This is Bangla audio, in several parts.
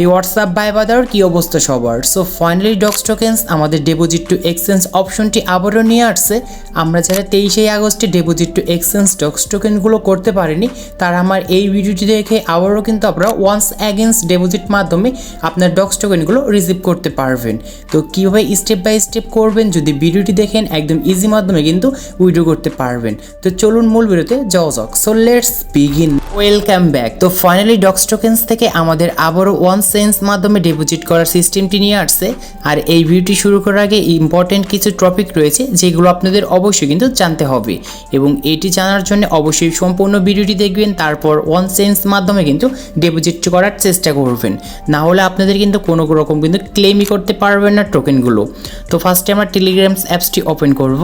এই হোয়াটসঅ্যাপ বাই বাদার কি অবস্থা সবার। সো ফাইনালি ডক্স টোকেন্স আমাদের ডিপোজিট টু এক্সচেঞ্জ অপশনটি আবারও নিয়ে আসছে। আমরা যারা 23 আগস্টে ডিপোজিট টু এক্সচেঞ্জ ডক্স টোকেনগুলো করতে পারিনি তারা আমার এই ভিডিওটি দেখে আবারও কিন্তু আপনারা ওয়ান্স অ্যাগেন্স ডিপোজিট মাধ্যমে আপনার ডক্স টোকেনগুলো রিসিভ করতে পারবেন। তো কীভাবে স্টেপ বাই স্টেপ করবেন যদি ভিডিওটি দেখেন একদম ইজি মাধ্যমে কিন্তু উইথড্র করতে পারবেন। তো চলুন মূল ভিডিওতে যাওয়া যাক। So let's begin. Welcome back. তো ফাইনালি ডক্স টোকেন্স থেকে আমাদের আবারও ওয়ান সেন্স মাধ্যমে ডিপোজিট করার সিস্টেমটি নিয়ে আসছে। আর এই ভিডিওটি শুরু করার আগে ইম্পর্টেন্ট কিছু টপিক রয়েছে যেগুলো আপনাদের অবশ্যই কিন্তু জানতে হবে এবং এটি জানার জন্য অবশ্যই সম্পূর্ণ ভিডিওটি দেখবেন, তারপর ওয়ান সেন্স মাধ্যমে কিন্তু ডিপোজিট করার চেষ্টা করবেন, না হলে আপনাদের কিন্তু কোনো রকম কিন্তু ক্লেমই করতে পারবেন না টোকেনগুলো। তো ফার্স্টে আমরা টেলিগ্রাম অ্যাপসটি ওপেন করব।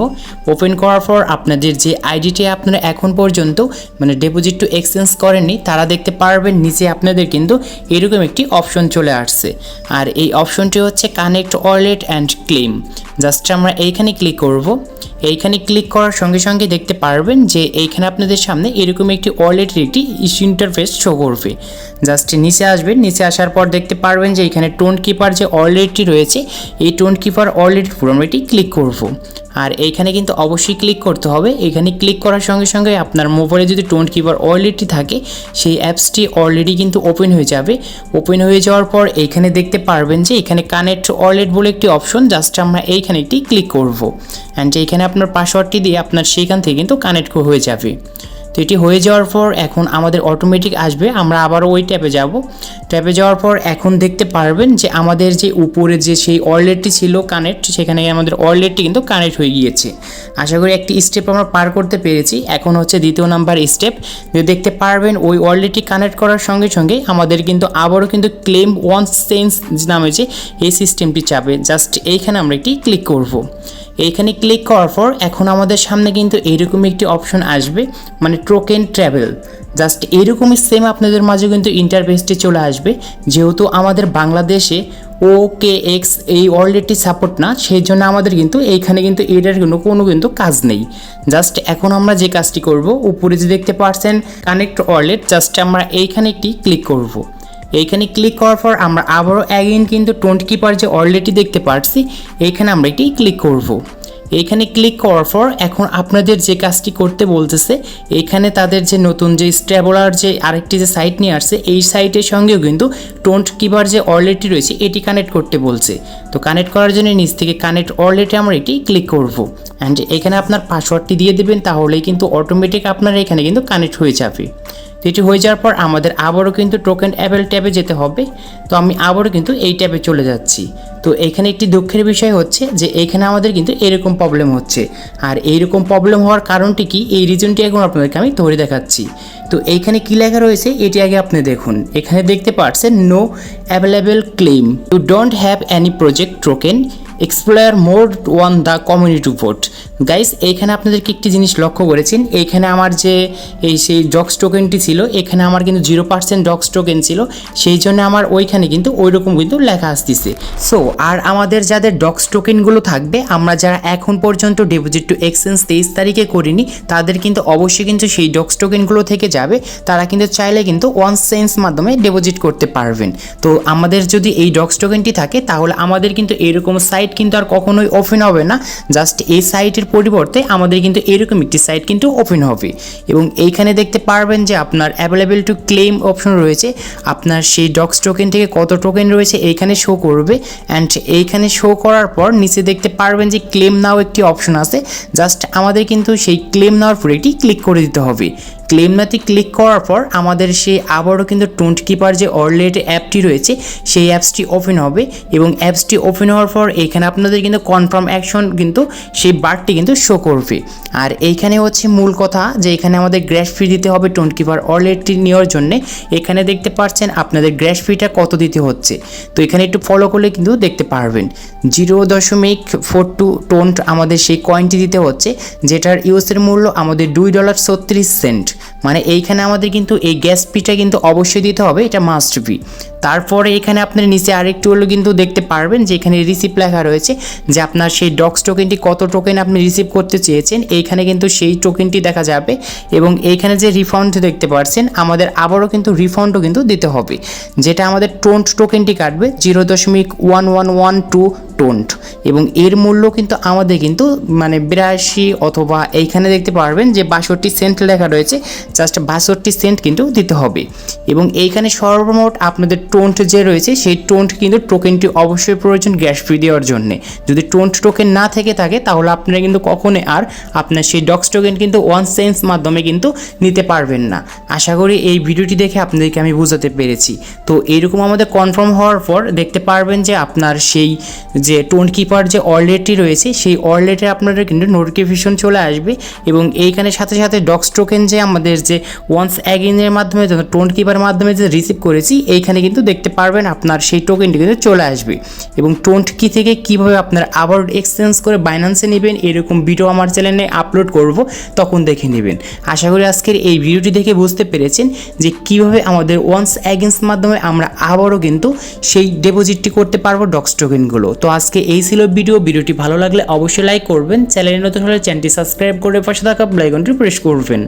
ওপেন করার পর আপনাদের যে আইডিটি আপনারা এখন পর্যন্ত মানে ডিপোজিট টু এক্সচেঞ্জ করেননি তারা দেখতে পারবেন নিচে আপনাদের কিন্তু এরকম একটি অপশন চলে আসছে। আর এই অপশনটি হচ্ছে connect wallet and claim. Just আমরা এইখানে ক্লিক করব। এইখানে ক্লিক করার সঙ্গে সঙ্গে দেখতে পারবেন যে এইখানে আপনাদের সামনে এরকম একটি ওয়ালেটের একটি ইন্টারফেস শো করবে। জাস্ট নিচে আসবেন, নিচে আসার পর দেখতে পারবেন যে এখানে টোন কিপার যে ওয়ালেটটি রয়েছে এই টোন কিপার ওয়ালেটের উপর আমরা এটি ক্লিক করব। আর এইখানে কিন্তু অবশ্যই ক্লিক করতে হবে। এখানে ক্লিক করার সঙ্গে সঙ্গে আপনার মোবাইলে যদি টোন কিপার ওয়ালেটটি থাকে সেই অ্যাপসটি অলরেডি কিন্তু ওপেন হয়ে যাবে। ওপেন হয়ে যাওয়ার পর এইখানে দেখতে পারবেন যে এখানে কানেক্ট ওয়ালেট বলে একটি অপশন, জাস্ট আমরা এইখানে একটি ক্লিক করব। অ্যান্ড এইখানে আপনার পাসওয়ার্ডটি দিয়ে আপনার সেইখান থেকে কিন্তু কানেক্ট হয়ে যাবে। তো এটি হয়ে যাওয়ার পর এখন আমাদের অটোমেটিক আসবে, আমরা আবারও ওই ট্যাবে যাব। ট্যাবে যাওয়ার পর এখন দেখতে পারবেন যে আমাদের যে উপরে যে সেই ওয়ালেটটি ছিল কানেক্ট, সেখানে আমাদের ওয়ালেটটি কিন্তু কানেক্ট হয়ে গিয়েছে। আশা করি একটি স্টেপ আমরা পার করতে পেরেছি। এখন হচ্ছে দ্বিতীয় নাম্বার স্টেপ। যে দেখতে পারবেন ওই ওয়ালেটটি কানেক্ট করার সঙ্গে সঙ্গে আমাদের কিন্তু আবারও কিন্তু ক্লেম ওয়ান সেন্স নামে যে এই সিস্টেমটি চাবে। জাস্ট এইখানে আমরা একটি ক্লিক করব। এইখানে ক্লিক করার পর এখন আমাদের সামনে কিন্তু এইরকম একটি অপশন আসবে, মানে টোকেন ট্রাভেল। জাস্ট এইরকমই সেম আপনাদের মাঝে কিন্তু ইন্টারফেসটি চলে আসবে। যেহেতু আমাদের বাংলাদেশে OKX এই ওয়ালেটটি সাপোর্ট না, সেই জন্য আমাদের কিন্তু এইখানে কিন্তু এটার কোনো কিন্তু কাজ নেই। জাস্ট এখন আমরা যে কাজটি করব, উপরে যে দেখতে পাচ্ছেন কানেক্ট ওয়ালেট, জাস্ট আমরা এইখানে একটি ক্লিক করব। এইখানে ক্লিক করার পর আমরা আবারও অ্যাগেন কিন্তু টোন কিপার যে ওয়ালেটটি দেখতে পাচ্ছি এইখানে আমরা এটি ক্লিক করব। এইখানে ক্লিক করার পর এখন আপনাদের যে কাজটি করতে বলতেছে এখানে তাদের যে নতুন যে স্ট্যাবলার যে আরেকটি যে সাইট নিয়ে আসছে এই সাইটের সঙ্গেও কিন্তু টোন কিপার যে ওয়ালেটটি রয়েছে এটি কানেক্ট করতে বলছে। তো কানেক্ট করার জন্য নিচ থেকে কানেক্ট ওয়ালেটে আমরা এটি ক্লিক করব। অ্যান্ড এখানে আপনার পাসওয়ার্ডটি দিয়ে দেবেন, তাহলেই কিন্তু অটোমেটিক আপনার এখানে কিন্তু কানেক্ট হয়ে যাবে। তো এটি হয়ে যাওয়ার পর আমাদের আবারও কিন্তু টোকেন অ্যাভেল ট্যাবে যেতে হবে। তো আমি আবারও কিন্তু এই ট্যাবে চলে যাচ্ছি। তো এখানে একটি দুঃখের বিষয় হচ্ছে যে এখানে আমাদের কিন্তু এরকম প্রবলেম হচ্ছে। আর এইরকম প্রবলেম হওয়ার কারণটি কি, এই রিজনটি এখন আপনাদেরকে আমি ধরে দেখাচ্ছি। তো এইখানে কী লেখা রয়েছে এটি আগে আপনি দেখুন। এখানে দেখতে পাচ্ছেন no available claim, you don't have any project token, explore more on the community vote. Guys এইখানে আপনাদেরকে একটি জিনিস লক্ষ্য করেছেন, এইখানে আমার যে সেই ডক্স টোকেনটি ছিল এখানে আমার কিন্তু 0% ডক্স টোকেন ছিল, সেই জন্য আমার ওইখানে কিন্তু ওইরকম কিন্তু লেখা আসতেছে। সো আর আমাদের যাদের ডক্স টোকেনগুলো থাকবে, আমরা যারা এখন পর্যন্ত ডিপোজিট টু এক্সচেঞ্জ 23 তারিখে করিনি তাদের কিন্তু অবশ্যই কিন্তু সেই ডক্স টোকেনগুলো থেকে যাবে। তারা কিন্তু চাইলে কিন্তু ওয়ান সেন্স মাধ্যমে ডিপোজিট করতে পারবেন। তো আমাদের যদি এই ডক্স টোকেনটি থাকে তাহলে আমাদের কিন্তু এরকম সাইট কিন্তু আর কখনোই ওপেন হবে না। জাস্ট এই সাইটের পরিবর্তে আমাদের কিন্তু এরকম একটি সাইট কিন্তু ওপেন হবে। এবং এইখানে দেখতে পারবেন যে আপনার অ্যাভেলেবেল টু ক্লেম অপশন রয়েছে, আপনার সেই ডক্স টোকেন থেকে কত টোকেন রয়েছে এইখানে শো করবে। অ্যান্ড এইখানে শো করার পর নিচে দেখতে পারবেন যে ক্লেম নাও একটি অপশন আছে। জাস্ট আমাদের কিন্তু সেই ক্লেম নাওয়ার পরে এটি ক্লিক করে দিতে হবে। ক্লেম নাতে ক্লিক করার পর আমাদের সেই আবারও কিন্তু টোন কিপার যে ওয়ালেট অ্যাপটি রয়েছে সেই অ্যাপসটি ওপেন হবে এবং অ্যাপসটি ওপেন হওয়ার পর এখানে আপনাদের কিন্তু কনফার্ম অ্যাকশন কিন্তু সেই বারটি কিন্তু শো করবে। আর এইখানে হচ্ছে মূল কথা যে এখানে আমাদের গ্যাস ফি দিতে হবে টোন কিপার ওয়ালেটটি নেওয়ার জন্য। এখানে দেখতে পাচ্ছেন আপনাদের গ্যাস ফিটা কত দিতে হচ্ছে। তো এখানে একটু ফলো করলে কিন্তু দেখতে পারবেন 0.42 টোন আমাদের সেই কয়েনটি দিতে হচ্ছে, যেটার ইউএসের মূল্য আমাদের $2.36। মানে এইখানে আমাদের কিন্তু এই গ্যাস ফিটা কিন্তু অবশ্যই দিতে হবে, এটা মাস্ট বি। তারপরে এখানে আপনার নিচে আরেকটু হলো কিন্তু দেখতে পারবেন যে এখানে রিসিপ্ট লেখা রয়েছে যে আপনার সেই ডক্স টোকেনটি কত টোকেন আপনি রিসিভ করতে চেয়েছেন, এইখানে কিন্তু সেই টোকেনটি দেখা যাবে। এবং এইখানে যে রিফান্ড দেখতে পাচ্ছেন, আমাদের আবারও কিন্তু রিফান্ডও কিন্তু দিতে হবে, যেটা আমাদের টোন্ট টোকেনটি কাটবে 0.1112 টোন্ট, এবং এর মূল্য কিন্তু আমাদের কিন্তু মানে 82 অথবা এইখানে দেখতে পারবেন যে 62 সেন্ট লেখা রয়েছে, জাস্ট 62 সেন্ট কিন্তু দিতে হবে। এবং এইখানে সর্বমোট আপনাদের টোন্ট যে রয়েছে সেই টোন্ট কিন্তু টোকেনটি অবশ্যই প্রয়োজন গ্যাস ফি দেওয়ার জন্য। যদি টোন্ট টোকেন না থেকে থাকে তাহলে আপনারা কিন্তু কখনোই আর আপনার সেই ডক্স টোকেন কিন্তু 1 সেন্স মাধ্যমে কিন্তু নিতে পারবেন না। আশা করি এই ভিডিওটি দেখে আপনাদেরকে আমি বোঝাতে পেরেছি। তো এইরকম আমাদের কনফার্ম হওয়ার পর দেখতে পারবেন যে আপনার সেই যে টোন্ট কিপার যে ওয়ালেটটি রয়েছে সেই ওয়ালেটে আপনাদের কিন্তু নোটিফিকেশন চলে আসবে, এবং এইখানে সাথে সাথে ডক্স টোকেন যে আমাদের যে ওয়ান্স অ্যাগেনের মাধ্যমে টোন্ট কিপারের মাধ্যমে যে রিসিভ করেছি এইখানে কিন্তু দেখতে পারবেন আপনার সেই টোকেনটি কিন্তু চলে আসবে। এবং টোন্ট কি থেকে কীভাবে আপনার আবার এক্সচেঞ্জ করে বাইন্যান্সে নেবেন এরকম ভিডিও আমার চ্যানেলে আপলোড করব, তখন দেখে নেবেন। আশা করি আজকের এই ভিডিওটি দেখে বুঝতে পেরেছেন যে কীভাবে আমাদের ওয়ান্স অ্যাগেন্স মাধ্যমে আমরা আবারও কিন্তু সেই ডিপোজিটটি করতে পারবো ডক্স টোকেনগুলো। তো আজকে এই ছিল ভিডিওটি ভালো লাগলে অবশ্যই লাইক করবেন, চ্যানেলে নতুন হলে চ্যানেলটি সাবস্ক্রাইব করে পাশে থাকা বেল আইকনটি প্রেস করবেন।